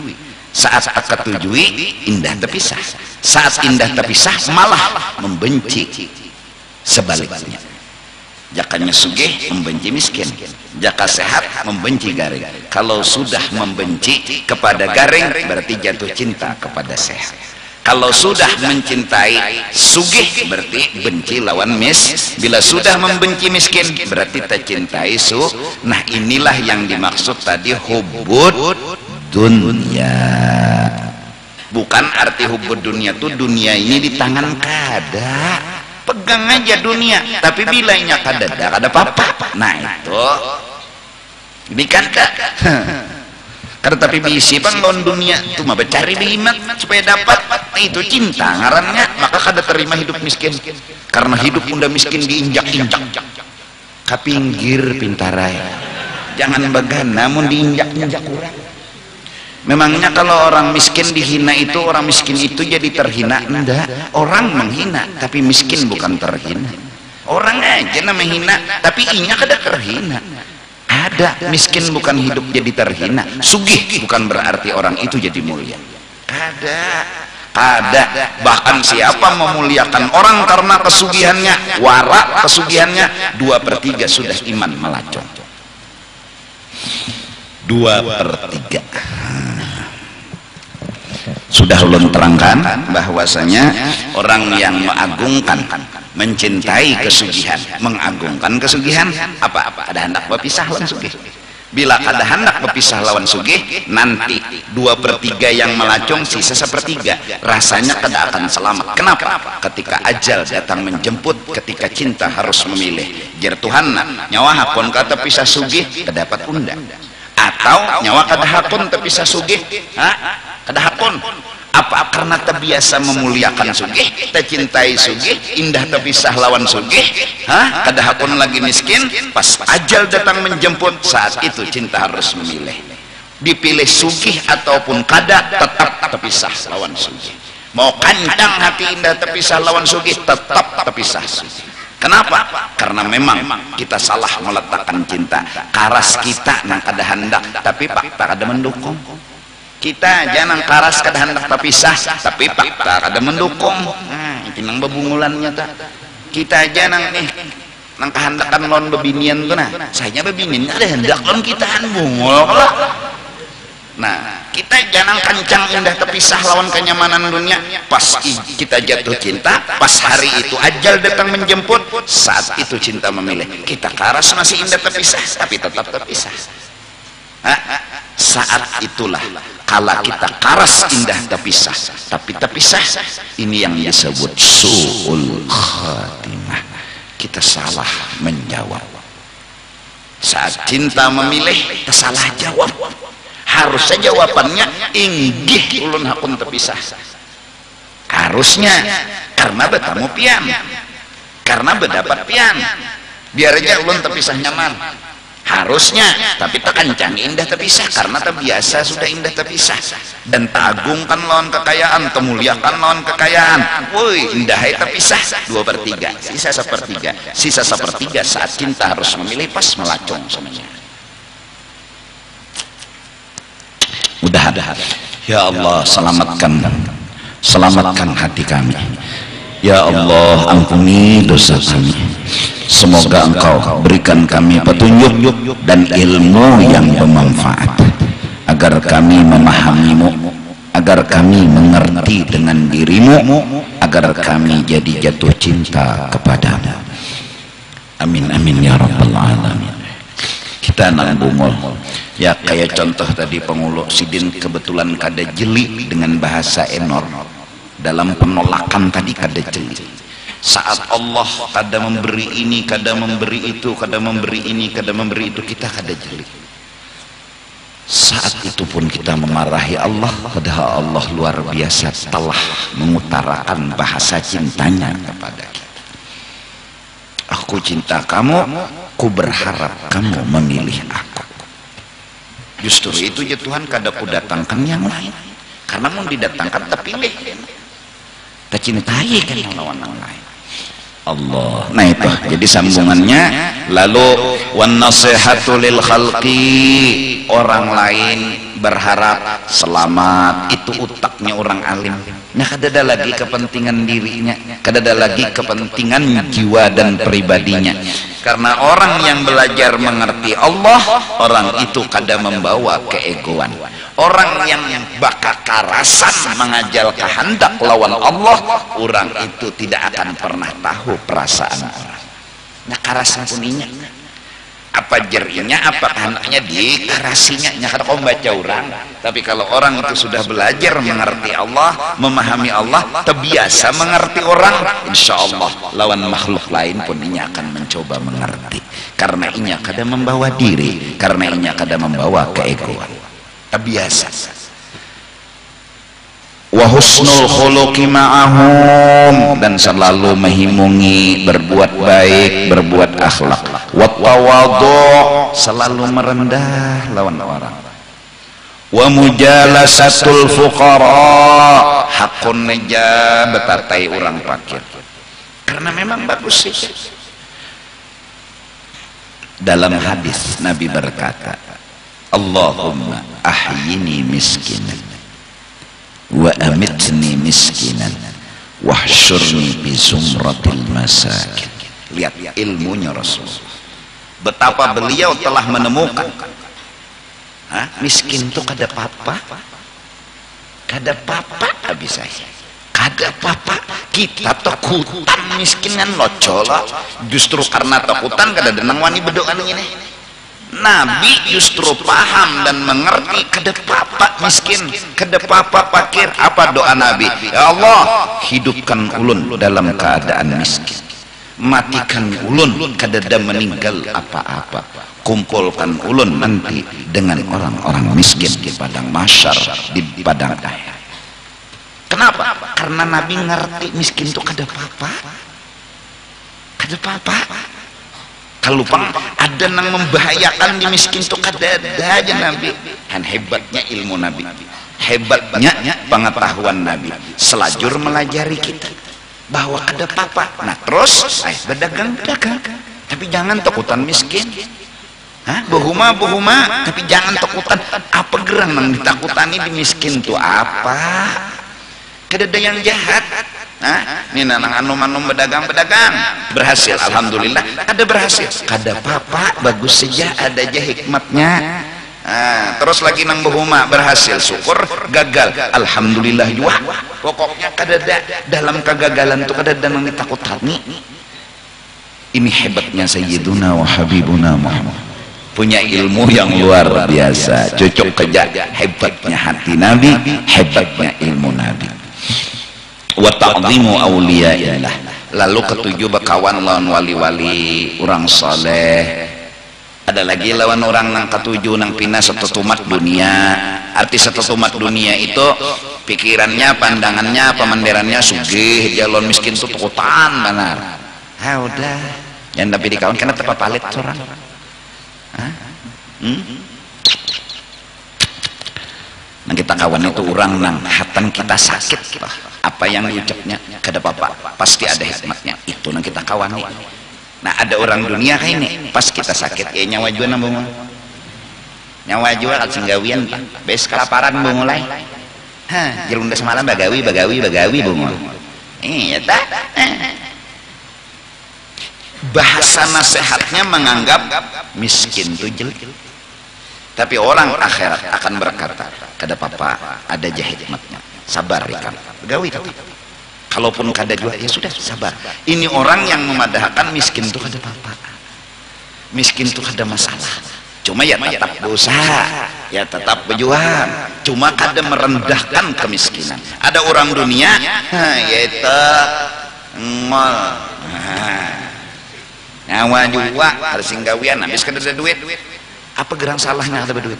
Saat tak ketujui indah terpisah, saat indah terpisah malah membenci. Sebaliknya jakanya sugih membenci miskin, jaka sehat membenci garing. Kalau sudah membenci kepada garing berarti jatuh cinta kepada sehat. Kalau sudah mencintai sugih berarti benci lawan bila sudah membenci miskin berarti tak cintai Nah, inilah yang dimaksud tadi hubbud dunya. Bukan arti hubbud dunya tuh dunia ini di tangan kada, pegang aja dunia, tapi bilanya kada apa-apa. Nah, itu ini kada karena tapi bisi bang lawan dunia itu mah cari bimat supaya dapat, itu cinta ngarannya. Maka kada terima hidup miskin, karena hidup unda miskin diinjak-injak ke pinggir pintarai. jangan bagana namun diinjak-injak kurang. Memangnya kalau orang miskin dihina itu orang miskin itu jadi terhina? Enggak, orang menghina tapi miskin bukan terhina. Orang aja namanya hina tapi inya kada terhina. Ada miskin bukan hidup jadi terhina, sugih bukan berarti orang itu jadi mulia. Ada bahkan siapa memuliakan orang karena kesugihannya, wara kesugihannya, 2/3 sudah iman melacong. 2/3 sudah ulun terangkan bahwasanya orang yang mengagungkan, mencintai kesugihan, mengagungkan kesugihan, apa ada hendak berpisah lawan sugih. Bila ada hendak berpisah lawan sugih, nanti 2/3 yang melacong, sisa 1/3 rasanya kada akan selamat. Kenapa? Ketika ajal datang menjemput, ketika cinta harus memilih. Jar Tuhan nyawa hakun kata pisah sugih kedapat unda, atau nyawa kada hakun terpisah sugih, kada hakun. Apa? Karena terbiasa memuliakan sugih, tercintai sugih, indah terpisah lawan sugih, kada hakun lagi miskin. Pas ajal datang menjemput, saat itu cinta harus memilih. Dipilih sugih ataupun kada, tetap terpisah lawan sugih. Mau kancang hati indah terpisah lawan sugih, tetap terpisah sugih. Kenapa? Karena memang kita salah meletakkan cinta. Karas kita nang kada hendak, tapi fakta kada mendukung. Kita jangan karas kada hendak terpisah, tapi fakta kada mendukung. Itu nang bebungulannya tak. Kita jangan nang kehendakan lawan bebinian tuh nah. Saya bebinian ada hendak lawan kita bungul lah. Nah, kita jangan kencang indah terpisah lawan kenyamanan dunia. Pas kita jatuh cinta, pas hari itu ajal datang menjemput, saat itu cinta memilih. Kita karas masih indah terpisah, tapi tetap terpisah. Saat itulah kala kita karas indah terpisah, tapi terpisah, ini yang disebut su'ul khatimah. Kita salah menjawab. Saat cinta memilih, kita salah jawab. Harusnya jawabannya inggih ulun hakun terpisah. Harusnya karena bertemu pian, karena berdapat pian, biar aja ulun terpisah nyaman. Harusnya, tapi tak kencang indah terpisah karena terbiasa sudah indah terpisah. Dan tak agungkan lawan kekayaan, temuliakan lawan kekayaan. Woi, indah terpisah 2/3, sisa 1/3. Sisa 1/3 saat cinta harus memilih, pas melacong semuanya. Udah ada. Ya Allah, selamatkan hati kami. Ya Allah, ampuni dosa kami. Semoga Engkau berikan kami petunjuk dan ilmu yang bermanfaat, agar kami memahami-Mu, agar kami mengerti dengan diri-Mu, agar kami jadi jatuh cinta kepada-Mu. Amin amin ya rabbal alamin. Kita nang bungul ya, kayak contoh tadi penguluk sidin kebetulan kada jeli dengan bahasa enor. Dalam penolakan tadi kada jeli. Saat Allah kada memberi ini, kada memberi itu, kada memberi ini, kada memberi itu, kita kada jeli. Saat itu pun kita memarahi Allah, padahal Allah luar biasa telah mengutarakan bahasa cintanya kepada kita. Aku cinta kamu, ku berharap kamu memilih aku. Justru itu ya Tuhan kada ku datangkan yang lain, karena mau didatangkan terpilih, tercintai kan yang lawan yang lain. Allah. Nah itu jadi sambungannya. Lalu wan nasihatu lil khalqi, orang lain berharap selamat, itu utaknya orang alim. Nah kada ada lagi kepentingan dirinya, kada ada lagi kepentingan jiwa dan pribadinya. Karena orang yang belajar mengerti Allah, orang itu kada membawa keegoan. Orang yang bakal karasan mengajal kehendak lawan Allah, orang itu tidak akan pernah tahu perasaan orang. Nah karasan puninya apa jerinya, apa kehendaknya dikarasinya, nyakar kau baca orang. Tapi kalau orang itu sudah belajar mengerti Allah, memahami Allah, terbiasa mengerti orang, insya Allah lawan makhluk lain pun inya akan mencoba mengerti, karena inya kada membawa diri, karena inya kada membawa keegoan, terbiasa. wa husnul khuluqi ma'ahum, dan selalu menghimungi, berbuat baik, berbuat akhlak, wa tawadhu, selalu merendah lawan orang, wa mujalasatul fuqara, hakun neja, betatai orang fakir. Karena memang bagus sih. Dalam hadis Nabi berkata, Allahumma ahyini miskinan wa amitni miskinan wahsyurni bi zumratil masakin. Lihat ilmunya Rasulullah, betapa beliau telah menemukan miskin itu kada apa-apa, kada apa-apa habis saya, kada apa-apa. Kita takutan miskinan locola, justru karena takutan kada denang wani bedoan ini. Nabi justru paham dan mengerti kada apa-apa miskin, kada apa-apa fakir. Apa doa Nabi? Ya Allah, hidupkan ulun dalam keadaan miskin, matikan ulun kada meninggal apa-apa, kumpulkan ulun nanti dengan orang-orang miskin di padang mahsyar, di padang akhirat. Kenapa? Karena Nabi ngerti miskin itu kada apa-apa, kada apa-apa. Kalau ada yang membahayakan di miskin itu kada ada aja Nabi. Dan hebatnya ilmu Nabi, hebatnya pengetahuan Nabi, selajur melajari kita bahwa ada apa-apa. Nah terus berdagang-dagang, tapi jangan takutan miskin. Bohuma, tapi jangan takutan. Apa gerang yang ditakutani di miskin itu apa? Kada ada yang jahat. Ini nanang anum berdagang berhasil, alhamdulillah. Ada berhasil, kada apa-apa, bagus saja, ada aja hikmatnya. Terus lagi nang bohuma berhasil, syukur. Gagal, alhamdulillah juga. Pokoknya kada ada dalam kegagalan itu kada ada yang ditakutani. Ini hebatnya Sayyiduna wa Habibuna Muhammad, punya ilmu yang luar biasa. Cocok kerja, hebatnya hati Nabi, hebatnya ilmu Nabi. Wa ta'zimu awliyaillah. Lalu ketujuh bakawan lawan wali-wali orang saleh. Ada lagi lawan orang nang ketujuh nang pina setetumat dunia. Arti setetumat dunia itu pikirannya, pandangannya, pemandirannya sugih, jalon miskin itu takutan benar. Udah yang tapi dikawan karena terpapalit orang. Nang kita kawan itu orang nang hatan kita sakit, apa yang diucapnya kada apa-apa, pasti ada hikmatnya. Itu nang kita kawani. Nah ada orang dunia kayak ini, pas kita sakit ya nyawa jua nang bungo, nyawa jua alsing gawian bes kelaparan bungo mulai. Jerunda semalam bagawi bungo. Iya tak? Bahasa nasihatnya menganggap miskin itu jelek. Tapi orang akhirat akan berkata, kada apa-apa, ada aja hikmatnya. Sabar ikan, begawi tapi. Kalaupun kada juga, ya sudah sabar. Ini orang yang memadahkan miskin itu kada apa-apa. Miskin itu kada masalah. Cuma ya tetap berusaha, ya tetap berjuang. Cuma kada merendahkan kemiskinan. Ada orang dunia, yaitu ngol. Nyawa juga harus singgawian, habis kada ada duit. Apa gerang salahnya ada berduit?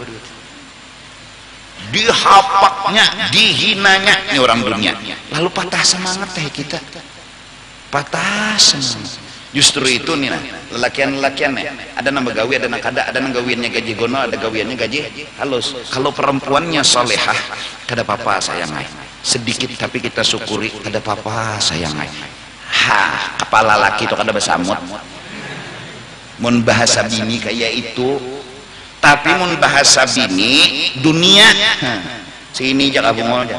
Dihapaknya, dihinanya ini orang dunia. Lalu patah semangat kita, patah semangat. Justru itu nih lelakian-lelakian ada nang begawi, ada nang kada, ada nang gawiannya gaji gono, ada gawiannya gaji halus. Kalau perempuannya solehah, kada apa-apa sayangai. Sedikit tapi kita syukuri, kada apa-apa sayangai. Kepala laki itu kada besamut. Mun bahasa bini kayak itu, tapi mun bahasa bini dunia sini jaga bungol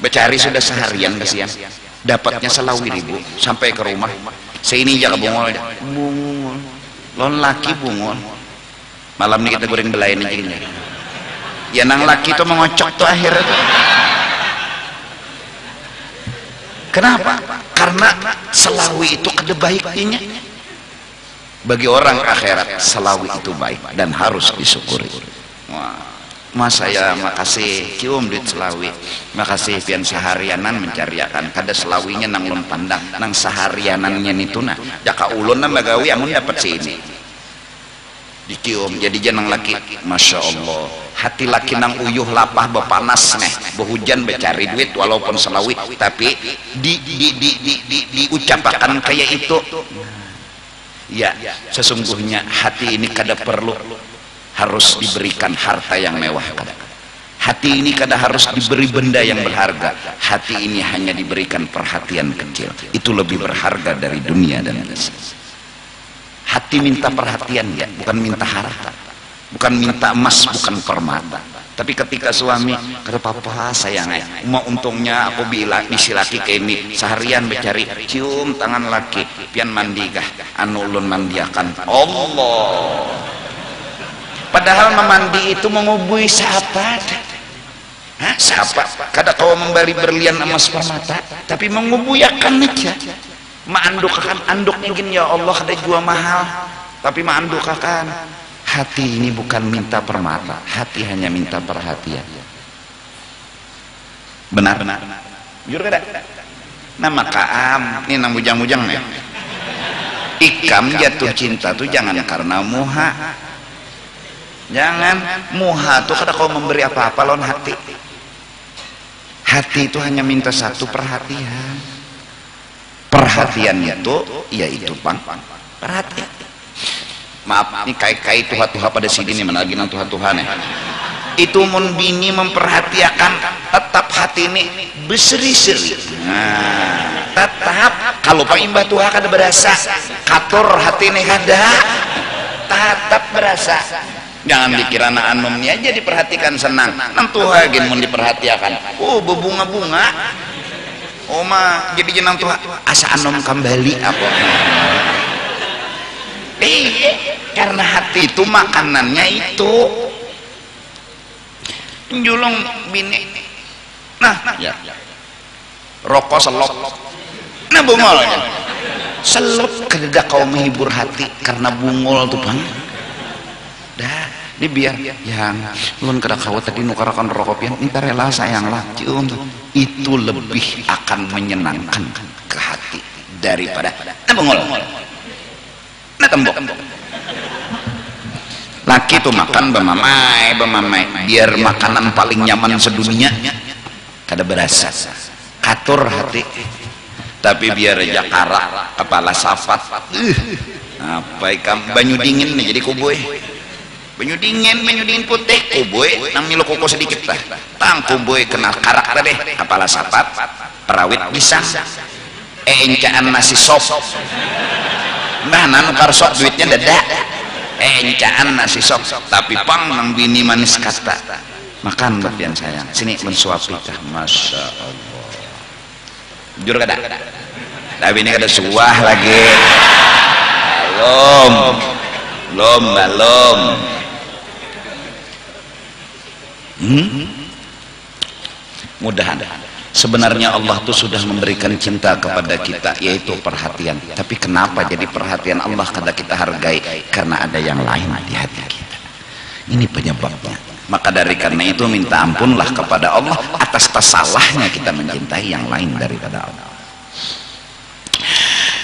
becari sudah seharian kasihan, dapatnya selawi ribu sampai ke rumah sini jaga bungol lon laki bungol malam ini kita goreng belain aja gini ya nang laki tuh mengocok tuh akhirnya tuh. Kenapa? Karena selawi itu ada baiknya. Bagi orang akhirat selawi itu baik dan harus disyukuri. Mas saya makasih cium duit selawi, makasih pian seharianan mencariakan kada selawinya nang lon pandang nang seharianannya itu nah jaka ulun nang bagawi amun dapat sini dicium jadi jenang laki. Masya Allah, hati laki nang uyuh lapah bepanas neh behujan becari duit walaupun selawit tapi diucapkan kayak itu. Ya, sesungguhnya hati ini kada perlu harus diberikan harta yang mewah. Hati ini kada harus diberi benda yang berharga. Hati ini hanya diberikan perhatian kecil, itu lebih berharga dari dunia dan isi. Hati minta perhatian ya, bukan minta harta, bukan minta emas, bukan permata. Tapi ketika suami kata papa sayang mau untungnya aku bisi laki kayak ini seharian mencari cium tangan laki pian mandi kah anu ulun mandiakan Allah. Padahal memandi itu mengubui siapa? Hah, siapa? Kada kau memberi berlian emas permata tapi mengubuyakan aja. Maandukakan anduk ingin ya Allah kada jual mahal tapi maandukakan. Hati ini bukan minta permata, hati hanya minta perhatian. Benar? Jujur kada? Nama kaam, ini nang bujang-bujang ya. Ikam jatuh cinta tuh jangan karena muha. Jangan muha tuh kada kau memberi apa-apa lawan hati. Hati itu hanya minta satu perhatian. Perhatian itu yaitu perhatian. Maaf, ini kai-kai tuha-tuha pada sini nih, mana lagi nang tuha-tuha nih. Itu mun bini memperhatikan tetap hati ini berseri-seri. Nah, tetap kalau Pak Imbah tuha kada berasa, kator hati ini kada, tetap berasa. Jangan dikira anak anumnya aja diperhatikan senang. Nang tuha gin mun diperhatikan. Oh, berbunga-bunga. Oh mah jadi jenang tuha asa anom kembali apa? Karena hati itu makanannya itu njulung bini. Nah, ya. Rokok selop. Nah bungolnya. Selop kada kau menghibur hati karena bungol tuh bang. Dah, ini biar yang ulun kada kau tadi nukarakan rokok pian, ini rela sayang lah cium. Itu lebih akan menyenangkan ke hati daripada nah bungol. Nah tembok. Laki tuh makan bemamai biar makanan paling nyaman sedunia kada berasa katur hati tapi biar jakara kepala safat apa ikam banyu dingin nih jadi kuboy banyu dingin putih kuboy nang milo koko sedikit lah tang kuboy kena karak deh kepala safat perawit pisang encaan nasi sop nah nanu karsok duitnya dadak encaan nasi sop tapi pang nang bini manis kata makan bagian sayang sini mensuapi kah Masya Allah jujur kada tapi ini kada suah lagi belum mudahan sebenarnya Allah tuh sudah memberikan cinta kepada kita yaitu perhatian tapi kenapa jadi perhatian Allah kada kita hargai karena ada yang lain di hati kita ini penyebabnya maka dari karena itu minta ampunlah kepada Allah atas salahnya kita mencintai yang lain daripada Allah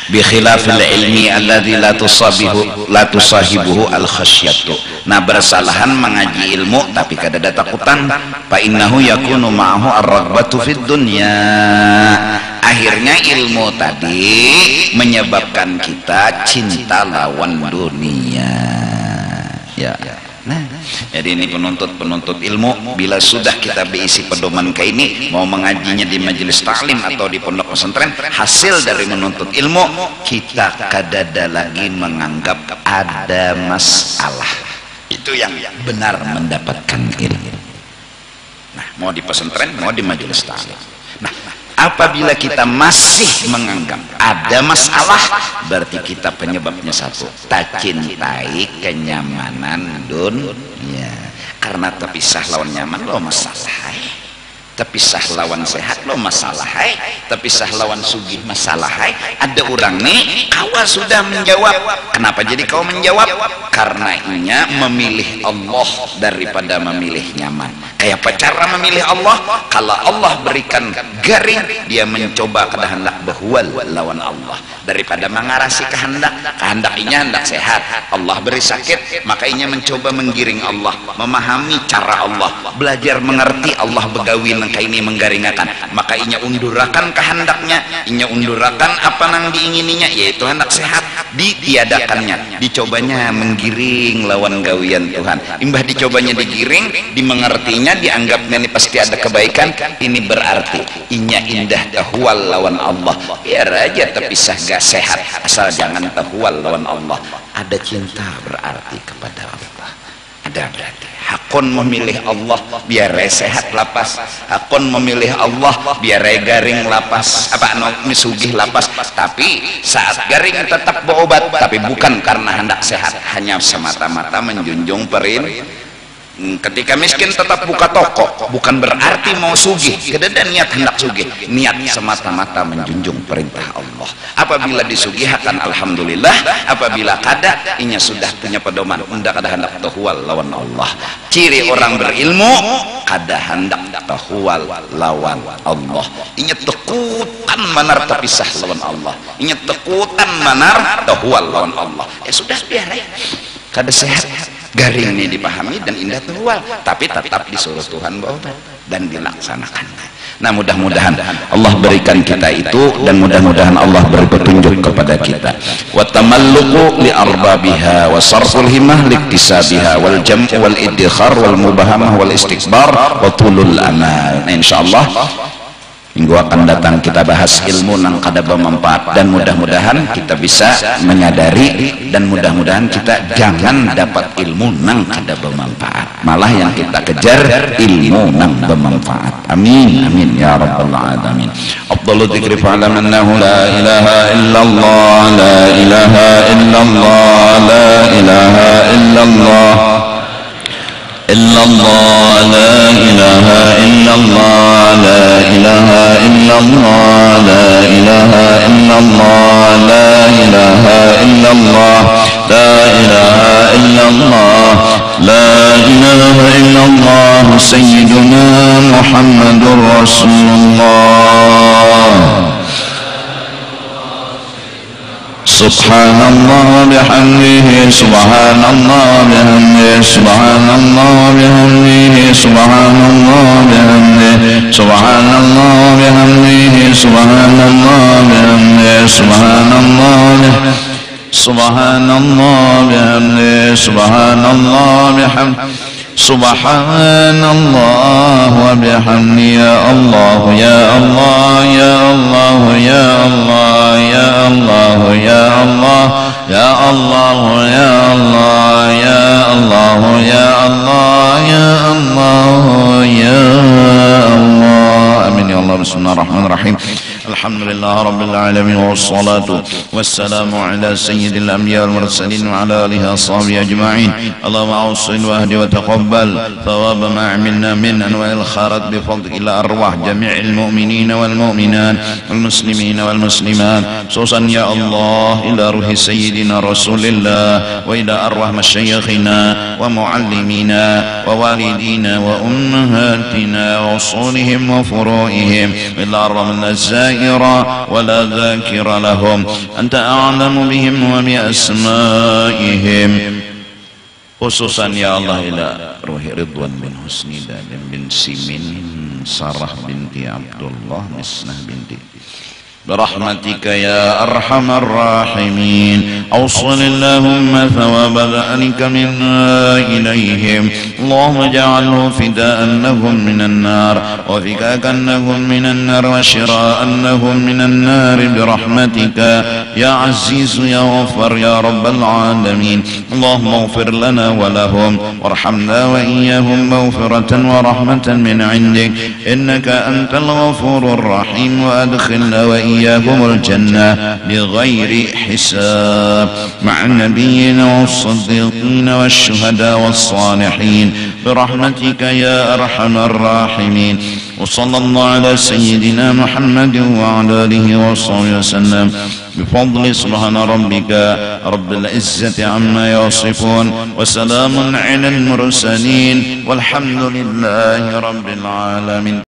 bi khilafil ilmi alladzi la tusahibuhu al khasyatu. Nah bersalahan mengaji ilmu tapi kada ada takutan fa innahu yakunu ma'ahu ar-raghbatu fid dunya. Akhirnya ilmu tadi menyebabkan kita cinta lawan dunia. Ya. Nah, jadi ini penuntut ilmu bila sudah kita berisi pedoman kayak ini mau mengajinya di majelis taklim atau di pondok pesantren hasil dari menuntut ilmu kita kadada lagi menganggap ada masalah itu yang benar mendapatkan ilmu. Nah mau di pesantren mau di majelis taklim nah apabila kita masih menganggap ada masalah berarti kita penyebabnya satu tak cintai kenyamanan dunia karena terpisah lawan nyaman lo masalah terpisah lawan sehat lo masalah terpisah lawan sugih masalah ada orang nih kau sudah menjawab kenapa jadi kau menjawab karena inya memilih Allah daripada memilih nyaman Kayak apa cara memilih Allah? Kalau Allah berikan garing, dia mencoba kehendak bahwal lawan Allah. Daripada mengarasi kehendaknya hendak sehat, Allah beri sakit, maka inya mencoba menggiring Allah, memahami cara Allah, belajar mengerti Allah begawi nangka ini menggaringakan, maka inya undurakan kehendaknya, inya undurakan apa nang diingininya, yaitu hendak sehat, ditiadakannya, dicobanya menggiring lawan gawian Tuhan. Imbah dicobanya digiring, dimengertinya, dianggapnya ini pasti ada kebaikan, ini berarti inya indah tahwal lawan Allah. Biar aja terpisah gak sehat, asal jangan tahwal lawan Allah. Ada cinta berarti kepada Allah, ada berarti hakun memilih Allah biar sehat lapas, hakun memilih Allah biar garing lapas, apa misugih lapas. Tapi saat garing tetap berobat, tapi bukan karena hendak sehat, hanya semata-mata menjunjung ketika miskin tetap buka toko, bukan berarti mau sugih, kedada niat hendak sugih, niat semata-mata menjunjung perintah Allah. Apabila disugihakan alhamdulillah, apabila kada inya sudah punya pedoman, hendak ada hendak tahwal lawan Allah. Ciri orang berilmu kada hendak tahwal lawan Allah, inya tekutan manar terpisah lawan Allah, inya tekutan manar tahwal lawan Allah. Sudah biar kada sehat, garing ini dipahami dan indah tahwal, tapi tetap disuruh Tuhan berobat dan dilaksanakan. Nah, mudah-mudahan Allah berikan kita itu, dan mudah-mudahan Allah beri petunjuk kepada kita. Wa tamalluqu li arbabiha wa sarful himmah liktisabiha wal jam'u wal iddikhar wal mubahamah wal istikbar wa tulul amal. Nah, insyaallah minggu akan datang kita bahas ilmu nang kada bermanfaat, dan mudah-mudahan kita bisa menyadari, dan mudah-mudahan kita jangan dapat ilmu nang kada bermanfaat, malah yang kita kejar ilmu nang bermanfaat. Amin amin ya rabbal alamin. Afdhalu dzikri fa'lam annahu la ilaha illallah, la ilaha illallah, la ilaha illallah, illallah, la ilaha illallah, la ilaha illallah, la ilaha illallah, la ilaha illallah, la ilaha illallah, la ilaha illallah, sayyiduna Muhammadur Rasulullah. Subhanallah bihamdihi, subhanallah bihamdihi, subhanallah bihamdihi, subhanallah bihamdihi, subhanallah bihamdihi, subhanallah bihamdihi, subhanallah bihamdihi, subhanallah bihamdihi, subhanallah bihamdihi, subhanallah wa bihamdihi, ya Allah ya Allah ya Allah ya Allah ya Allah ya Allah ya Allah ya Allah ya Allah ya Allah ya Allah ya Allah. Amin ya Allah. Bismillahirrahmanirrahim. Alhamdulillah rabbil alamin, wassalatu wassalamu ala sayyidil anbiya wal mursalin wa ala alihi washabihi ajma'in. Allahumma awsil wahdi wa taqabbal thawab ma 'amilna min anwa'il khairat bi fadli ila arwah jami'il mu'minin wal mu'minat wal muslimin wal muslimat, khususan ya Allah ila ruhi sayyidina rasulillah wa ila arwah masyayikhina wa muallimina wa walidina wa ummahatina wa usulihim wa furu'ihim ila arwah ولا ذاكر لهم، أنت أعلم بهم وبأسمائهم، خصوصا يا الله إلى روح رضوان بن حسني دادم بن سيمين سارة بنت عبد الله مسنة بنت برحمتك يا أرحم الراحمين. أوصل اللهم ثواب ذلك منا إليهم، اللهم اجعله فداء لهم من النار وفكاكا لهم من النار وشراء لهم من النار برحمتك يا عزيز يا غفار يا رب العالمين. اللهم اغفر لنا ولهم وارحمنا وإياهم مغفرة ورحمة من عندك، إنك أنت الغفور الرحيم، وأدخلنا وإياهم الجنة بغير حساب مع النبيين والصديقين والشهداء والصالحين برحمتك يا أرحم الراحمين. وصلى الله على سيدنا محمد وعلى آله وصحبه وسلم. بفضل سبحان ربك رب العزة عما يصفون وسلام على المرسلين والحمد لله رب العالمين.